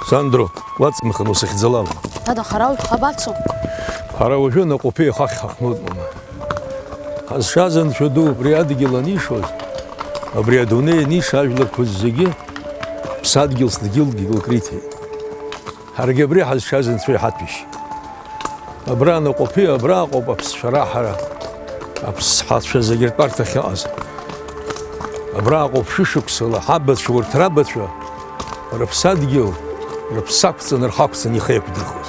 Сандро, уацмахан усахьӡалала. Дада, хара уажәхабацо? Ҳара уажәы наҟәаԥиа хахь ҳаҟнут, мама. Ҳазшаз анцәа ду убри адгьыл анишоз, абри адунеи аниша ажәларқәа зегьы ԥсадгьыл сдгьылгьы илкриҭеит. Ҳаргьы абри ҳазшаз анцәа иҳаҭәишьит. Абра наҟәаԥиа абраҟоуп аԥсцәа раҳара, аԥсҳацәа зегьы ртәарҭахь иҟаз. Абраҟоуп шәышықәсала ҳабацәа урҭ рабацәа рыԥсадгьыл рыԥсақәҵаны рхақәҵаны ихы иақәдырхоз.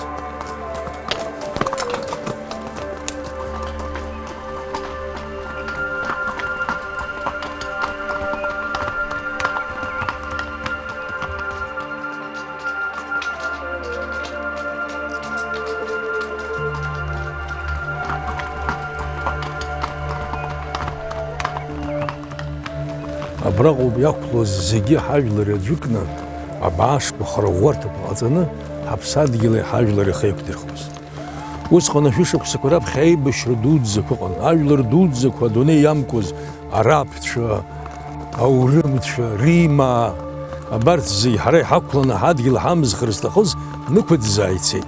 Абраҟоуп иақәлоз зегьы ҳажәлар аӡәыкны абаашқәа хырӷәӷәарҭақәа ҟаҵаны ҳаԥсадгьыли ҳажәлари ихы иақәдырхоз. Усҟан ашәышықәсақәа раԥхьа аибашьра дуӡӡақәа ыҟан. Ажәлар дуӡӡақәа адунеи иамкуаз арабцәа, аурымцәа, римаа, абарҭ зегьы ҳара иҳақәланы ҳадгьыл ҳамзхыр зҭахыз нықәыӡӡаа ицеит.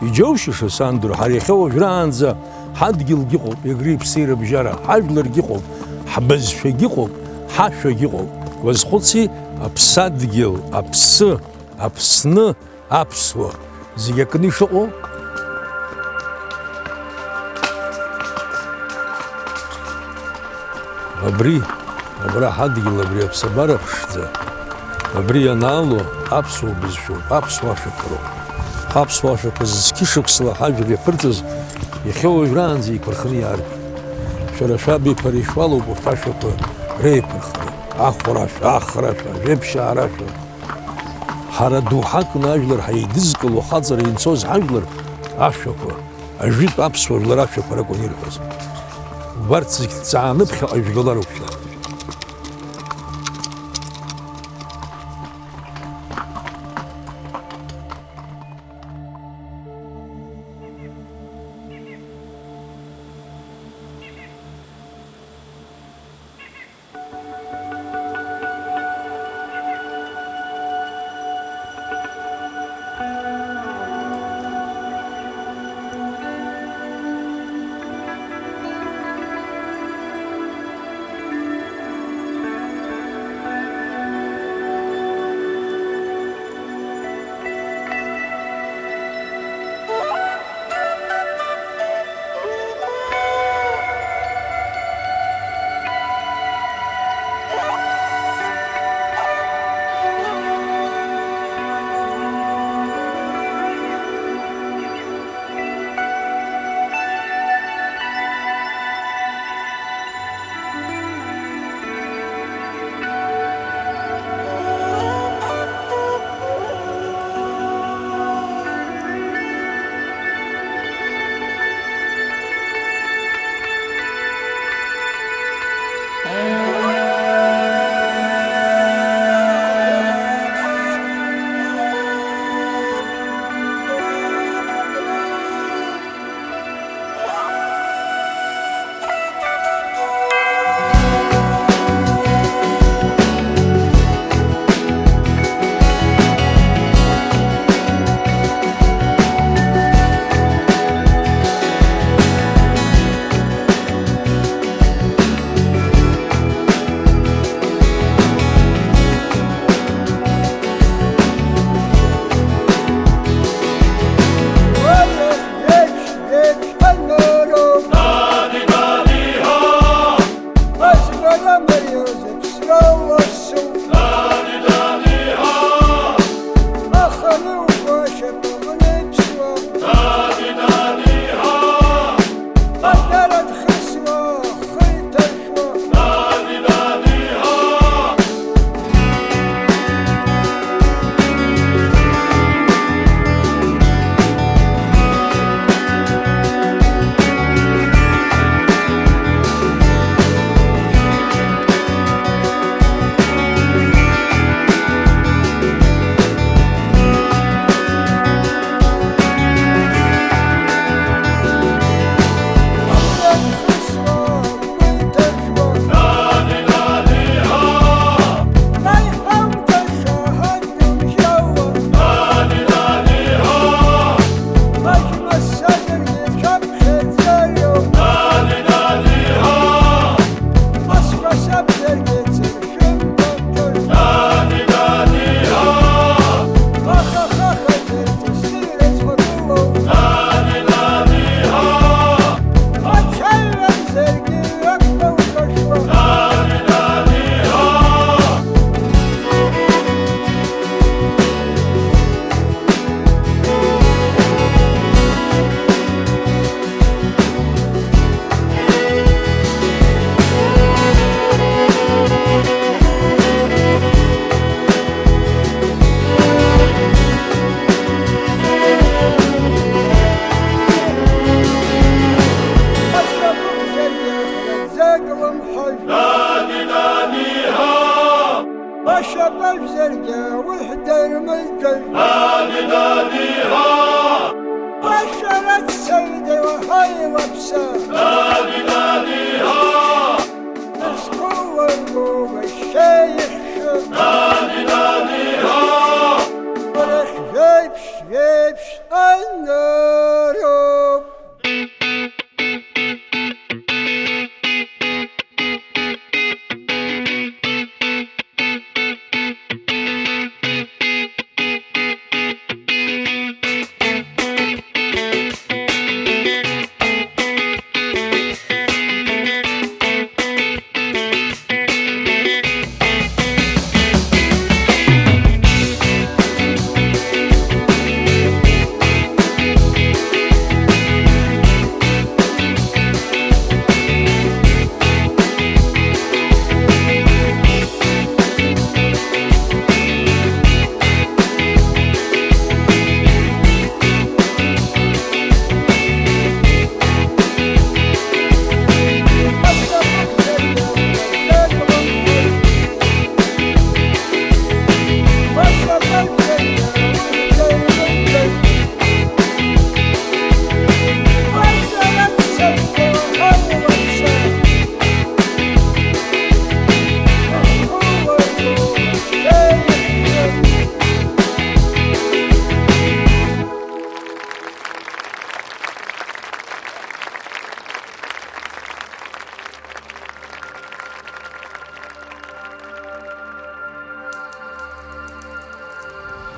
Иџьоушьаша, Сандро, ҳара иахьа уажәраанӡа ҳадгьылгьы ыҟоуп, егри ԥси рыбжьара, ҳажәларгьы ыҟоуп, ҳбызшәагьы ыҟоуп, ҳашәагьы ыҟоуп. Уазхәыци, аԥсадгьыл, аԥсы, аԥсны, аԥсуа зегьы акны ишыҟоу. Абра ҳадгьыл, абри аԥсабара ԥшӡа, абри ианаало аԥсуа бызшәоуп, аԥсуа ашәақәа роуп. Ҳаԥсуа ашәақәа зқьы шықәсала ҳажәлар иаԥырҵыз иахьа уажәраанӡа еиқәырханы иааргеит. Шәара шәабиԥара ишәалоуп урҭ ашәақәа реиқәырхара. Ахәрашәа, ахрашәа, жәеԥшьаарашәа. Ҳара доуҳакны ажәлар ҳаидызкыло хаҵара инцоз ҳажәлар ашәақәа, ажәытә аԥсуа жәлар ашәақәа ракәын ирҳәоз. Убарҭ зегьы ҭҵааны ԥхьаҟа ижәгалароуп шәара.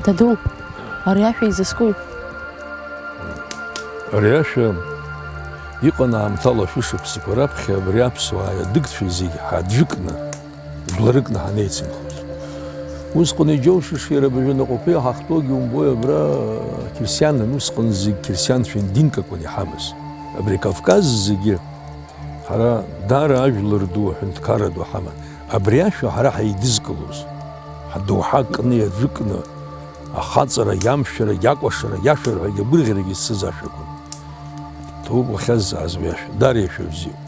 Даду, ари ашәа изыскуи? Ари ашәа иҟан аамҭала шәышықәсақәа раԥхьа абри аԥсуаа иадыгцәа зегьы ҳаадәықәны, жәларыкны ҳанеицынхоз. Усҟан иџьоушьаша иара абажәынаҟәақәа иҳахтәоугьы умбои абра қьырсианын, усҟан зегь қьырсианцәа динкақәан иҳамаз. Абри Кавказ зегьы ҳара даара ажәлар ду, аҳәынҭқарра ду ҳаман. Абри ашәа ҳара ҳаидызкылоз, ҳдоуҳа кны иаӡәыкны, ахаҵара, иамшәара, иакәашара, иашәарҳәагьы агәырӷьарагьы зцыз ашәақәан. Ҭоуп уахьазҵааз уи ашәа, даара иашәа бзиоуп.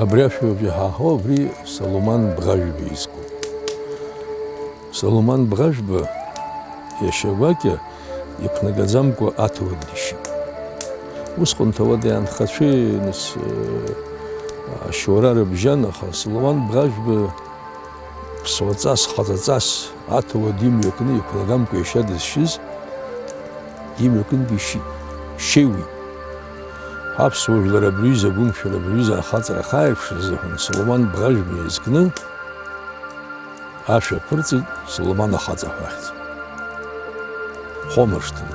Абряшве ҳаҳо ври Саломан Бғажбе изку. Саломан Бғажбе яшаваке ипнагадзамква атвадиши. Усҟан таваде анхацәеи нас ашьоура рыбжьанаха Саломан Бғажбе ԥсуаҵас, хаҵаҵас аҭауад имҩакны иқәнагамкәа ишьа дызшьыз имҩакынгьы ишьит, шьеиуит. Аԥсуа жәлар абриҩыза агәымшәара, абриҩыза ахаҵара ахааиԥшра азыҳәан Соломон Бӷажәба иазкны ашәа ԥырҵит Соломон ахаҵа ҳәа ахьӡ. Хомыршҭын.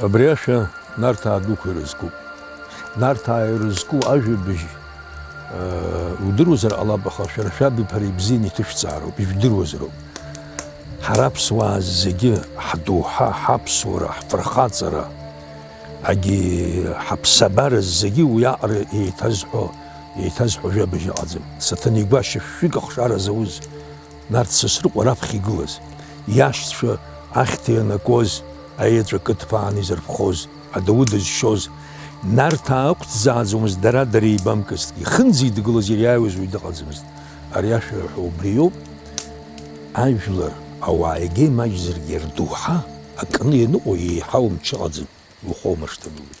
Абри ашәа Нарҭаа дуқәа ирызкуп. Нарҭаа ирызку ажәабжь ودروزر الله بخافشر شاب بريبزيني تشتعرو بيدروزرو حرابس وازجي حدوحة حبسورة فرخاطرة أجي حبسبار الزجي ويعر يتزحو جابجي عظم ستني باش فيك خشارة زوز نارت سسرق وراب خيجوز ياشت شو أختي أنا كوز أيدر كتباني زرب خوز أدود الشوز نارتا وقت زازومز درا دري بامكستي خنزي دقلز يرياوز ويدقلزمز أرياش حوبريو أنجلر أو عايجي ماجزر يردوحا أكني نقو يحاوم تشغزم وخومرش تبوي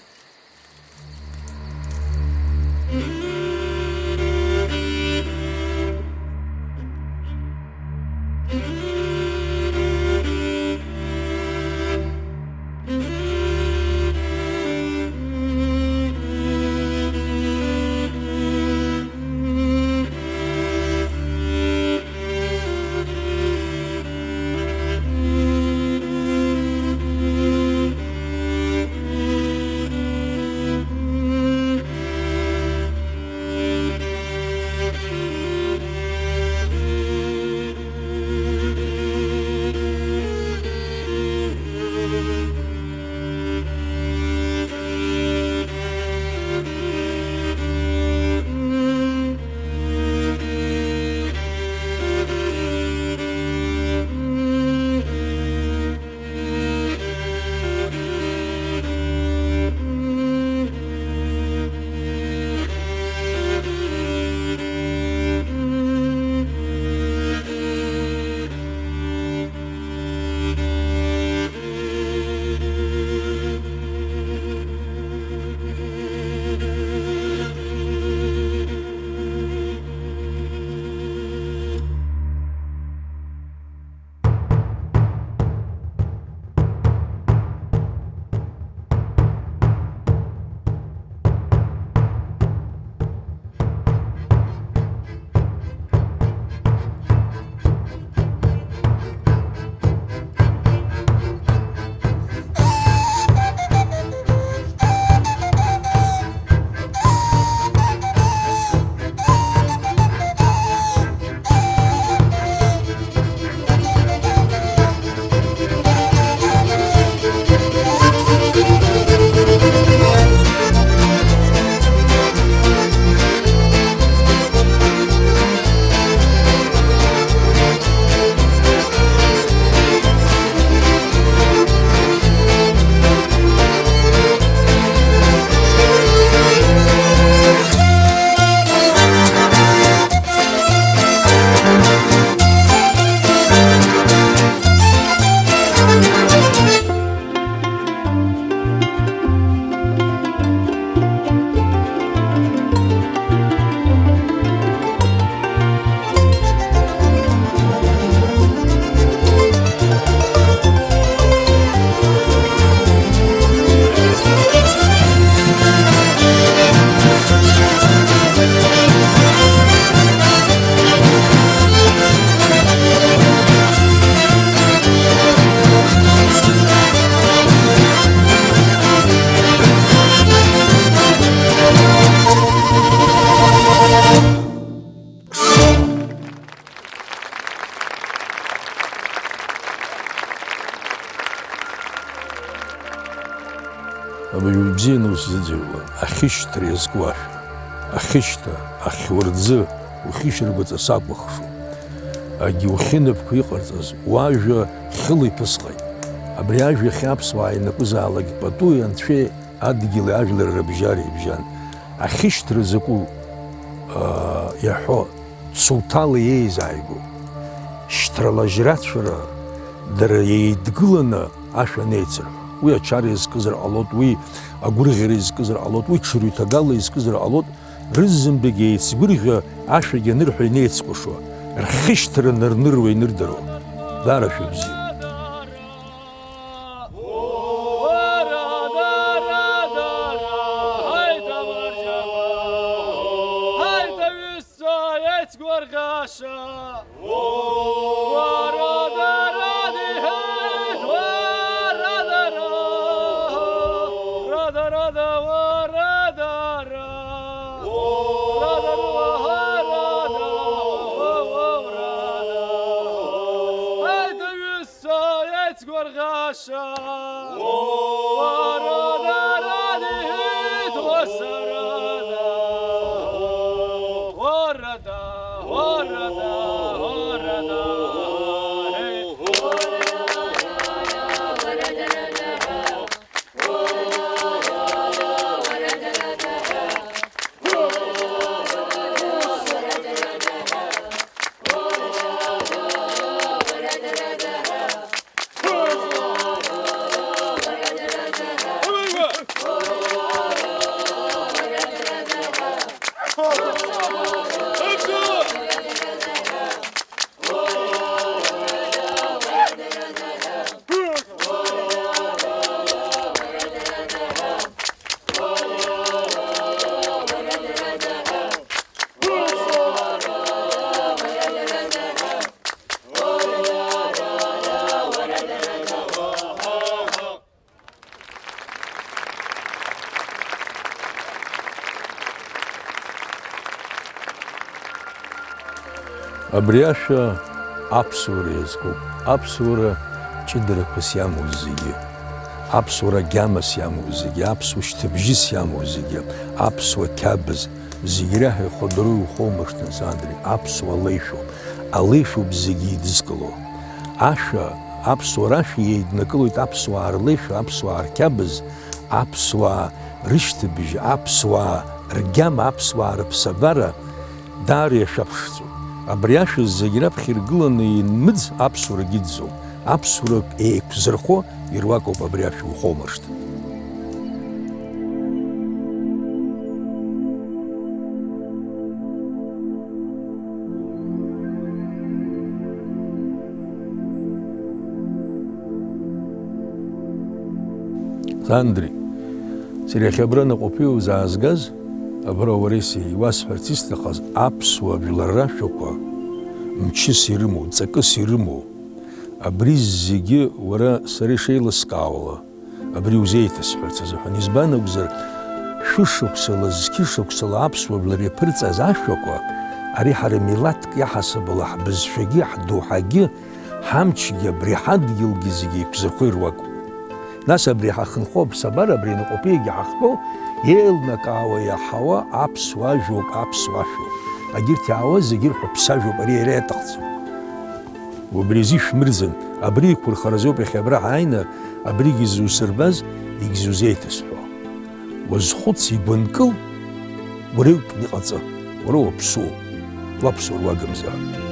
Бзианы усзыӡырҩуа, ахьышьҭра иазкуашәа, ахьышьҭа, ахьурӡы, ухьышьыргәаҵа сакәыхшоуп. Агьи ухьынапқәа иҟарҵаз, уажәа хьыла иԥысҟеит. Абри ажәа хьаԥсуаа ианакәызаалак патуи анцәеи адгьыли ажәлари рыбжьара ибжьан. Ахьышьҭра закәу иаҳәо цуҭала иеизааигәоу, шьҭрала жьрацәара дара еидгыланы ашәа неицырҳәо. Уи ачара иазкызар ҟалоит, уи агәырӷьара иазкызар ҟалоит, уи ҽырҩҭагала иазкызар ҟалоит, рызынтәык еицгәырӷьа ашәагьы анырҳәо инеицкәашо, рхьышьҭра нарныруа инырдароуп. Даара шәыбзиоуп. Rada, rada, rada, rada. Абриаша аԥсуара иазкуп. Аԥсуара ҷыдарақәас иамоу зегьы, аԥсуара гьамас иамоу зегьы, аԥсуа шьҭыбжьыс иамоу зегьы, аԥсуа қьабз зегьы раҳ ихәадыру ихоумыршҭын сандри, аԥсуа алеишәоуп. Алеишәоуп зегьы идызкыло. Ашәа, аԥсуара ашәа еиднакылоит аԥсуаа рлеишәа, аԥсуаа рқьабз, аԥсуаа рышьҭыбжь, аԥсуаа ргьама, аԥсуаа рыԥсабара даара иашәаԥшӡоуп. Абри ашәа зегьы раԥхьа иргыланы инмыӡ аԥсуарагь иӡӡоуп. Аԥсуарак еиқәзырхо ируакуп абри ашәа ухоумыршҭын. Сандри, сириахьа абра наҟәоуп иузаазгаз, абра уареи сеи иуасҳәарц исҭахыз аԥсуа жәлар рашәақәа мчыс ирымоу, ҵакыс ирымоу, абри зегьы уара сара ишеилыскаауала, абри узеиҭасҳәарц азыҳәан. Избан акәзар, шәышықәсала, зқьышықәсала аԥсуа жәлар иаԥырҵаз ашәақәа, ари ҳара милаҭк иаҳасабала ҳбызшәагьы, ҳдоуҳагьы, ҳамчгьы, абри ҳадгьылгьы зегьы еиқәзырхо ируакуп. Нас абри ҳахынхо аԥсабара, абри наҟәоупеигьы ҳахтәоу, еилнакаауа иаҳауа аԥсуа ажәоуп, аԥсуа ашәоуп. Агьырҭ иаауа зегьы рҳәаԥсажәоуп, ари иара иаҭахӡам. Убри азы ишәмырӡын, абри иқәырхаразоуп иахьа абра ҳааины, абригьы зусырбаз, егьзузеиҭасҳәо. Уазхәыц, игәынкыл, уара иқәкны иҟаҵы, уара уаԥсуоуп, уаԥсуар уагымзаап.